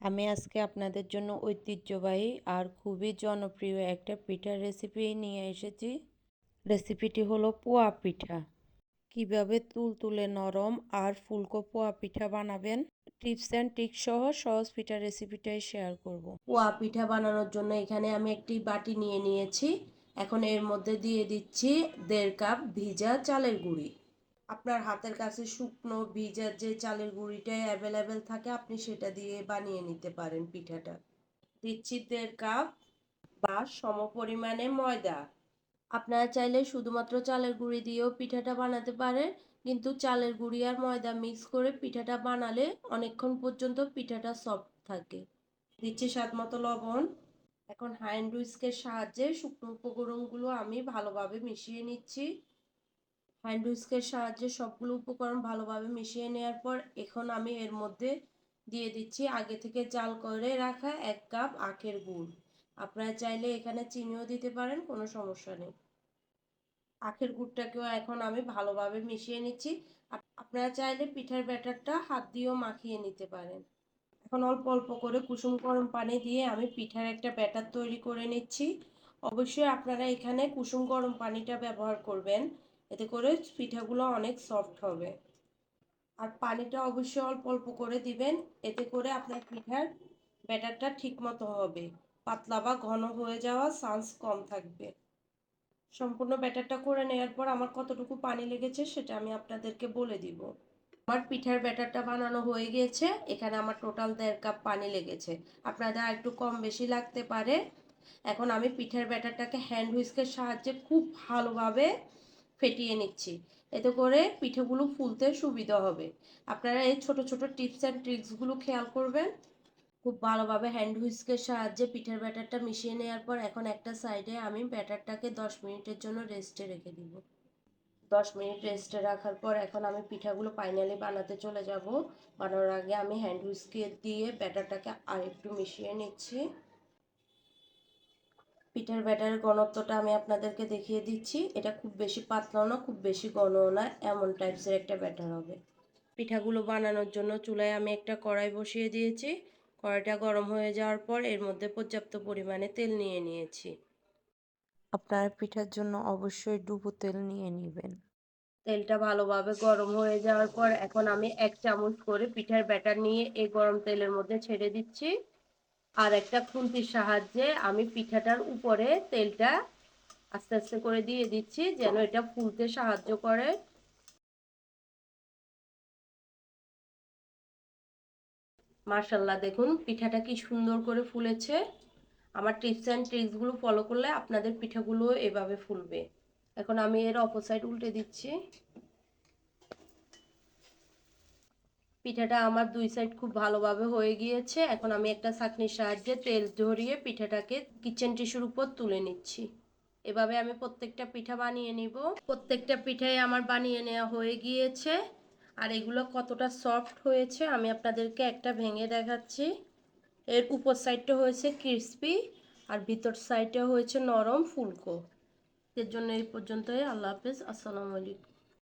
আমি আজকে আপনাদের জন্য ঐতিহ্যবাহী আর খুবই জনপ্রিয় একটা পিঠার রেসিপি নিয়ে এসেছি। রেসিপিটি হলো পোয়া পিঠা। কিভাবে তুলতুলে নরম আর ফুলকো পোয়া পিঠা বানাবেন, টিপস অ্যান্ড ট্রিক্স সহ সহজ পিঠা রেসিপিটাই শেয়ার করব। পোয়া পিঠা বানানোর জন্য এখানে আমি একটি বাটি নিয়ে নিয়েছি। এখন এর মধ্যে দিয়ে দিচ্ছি 1.5 কাপ ভিজা চালের গুঁড়ি। আপনার হাতের কাছে শুকনো ভিজা যে চালের গুঁড়িটাই অ্যাভেলেবেল থাকে আপনি সেটা দিয়ে বানিয়ে নিতে পারেন পিঠাটা। দিচ্ছি 1.5 কাপ বা সমপরিমাণে ময়দা। আপনারা চাইলে শুধুমাত্র চালের গুঁড়ি দিয়েও পিঠাটা বানাতে পারেন, কিন্তু চালের গুঁড়ি আর ময়দা মিক্স করে পিঠাটা বানালে অনেকক্ষণ পর্যন্ত পিঠাটা সফট থাকে। দিচ্ছি স্বাদ মতো লবণ। এখন হ্যান্ড হুইস্কের সাহায্যে শুকনো উপকরণগুলো আমি ভালোভাবে মিশিয়ে নিচ্ছি। হ্যান্ড হুইস্কের সাহায্যে সবগুলো উপকরণ ভালোভাবে মিশিয়ে নেওয়ার পর এখন আমি এর মধ্যে দিয়ে দিচ্ছি আগে থেকে জাল করে রাখা 1 কাপ আখের গুড়। আপনারা চাইলে এখানে চিনিও দিতে পারেন, কোনো সমস্যা নেই। আখের গুড়টাকেও এখন আমি ভালোভাবে মিশিয়ে নিচ্ছি। আপনারা চাইলে পিঠার ব্যাটারটা হাত দিয়েও মাখিয়ে নিতে পারেন। এখন অল্প অল্প করে কুসুম গরম পানি দিয়ে আমি পিঠার একটা ব্যাটার তৈরি করে নিচ্ছি। অবশ্যই আপনারা এখানে কুসুম গরম পানিটা ব্যবহার করবেন, এতে করে পিঠাগুলো অনেক সফট হবে। আর পানিটা অবশ্যই অল্প অল্প করে দিবেন, এতে করে আপনার পিঠার ব্যাটারটা ঠিক মতো হবে। পাতলা বা ঘন হয়ে যাওয়ার চান্স কম থাকবে। সম্পূর্ণ ব্যাটারটা করে নেওয়ার পর আমার কতটুকু পানি লেগেছে সেটা আমি আপনাদেরকে বলে দিব। আমার পিঠার ব্যাটারটা বানানো হয়ে গিয়েছে, এখানে আমার টোটাল 1.5 কাপ পানি লেগেছে। আপনাদের একটু কম বেশি লাগতে পারে। এখন আমি পিঠার ব্যাটারটাকে হ্যান্ড হুইস্কের সাহায্যে খুব ভালোভাবে ফেটিয়ে নিচ্ছি, এতে করে পিঠেগুলো ফুলতে সুবিধা হবে। আপনারা এই ছোট ছোট টিপস অ্যান্ড ট্রিক্সগুলো খেয়াল করবেন। খুব ভালোভাবে হ্যান্ড হুইস্কের সাহায্যে পিঠার ব্যাটারটা মিশিয়ে নেওয়ার পর এখন একটা সাইডে আমি ব্যাটারটাকে 10 মিনিটের জন্য রেস্টে রেখে দিব। 10 মিনিট রেস্টে রাখার পর এখন আমি পিঠাগুলো ফাইনালি বানাতে চলে যাব। বানানোর আগে আমি হ্যান্ড হুইস্ক দিয়ে ব্যাটারটাকে আরেকটু মিশিয়ে নিচ্ছি। পিঠার ব্যাটারের ঘনত্বটা আমি আপনাদেরকে দেখিয়ে দিচ্ছি। এটা খুব বেশি পাতলাও না, খুব বেশি ঘনও না, এমন টাইপসের একটা ব্যাটার হবে। পিঠাগুলো বানানোর জন্য চুলায় আমি একটা কড়াই বসিয়ে দিয়েছি। কড়াইটা গরম হয়ে যাওয়ার পর এর মধ্যে পর্যাপ্ত পরিমাণে তেল নিয়ে নিয়েছি। আপনারা পিঠার জন্য অবশ্যই ডুবো তেল নিয়ে নেবেন। তেলটা ভালোভাবে গরম হয়ে যাওয়ার পর এখন আমি 1 চামচ করে পিঠার ব্যাটার নিয়ে এই গরম তেলের মধ্যে ছেড়ে দিচ্ছি। আর একটা খুন্তির সাহায্যে আমি পিঠাটার উপরে তেলটা আস্তে আস্তে করে দিয়ে দিচ্ছি, যেন এটা ফুলতে সাহায্য করে। মাশাআল্লাহ, দেখুন পিঠাটা কি সুন্দর করে ফুলেছে। আমার টিপস অ্যান্ড ট্রিক্সগুলো ফলো করলে আপনাদের পিঠাগুলো এভাবে ফুলবে। এখন আমি এর অপর সাইড উল্টে দিচ্ছি। পিঠাটা আমার 2 সাইড খুব ভালোভাবে হয়ে গিয়েছে। এখন আমি একটা ছাঁকনির সাহায্যে তেল ঝরিয়ে পিঠাটাকে কিচেন টিস্যুর উপর তুলে নিচ্ছি। এভাবে আমি প্রত্যেকটা পিঠা বানিয়ে নিব। প্রত্যেকটা পিঠাই আমার বানিয়ে নেওয়া হয়ে গিয়েছে। আর এগুলো কতটা সফট হয়েছে আমি আপনাদেরকে একটা ভেঙে দেখাচ্ছি। এর উপর সাইডটা হয়েছে ক্রিস্পি আর ভিতর সাইডটা হয়েছে নরম ফুলকো। এর জন্য এই পর্যন্তই। আল্লাহ হাফেজ, আসসালামু আলাইকুম।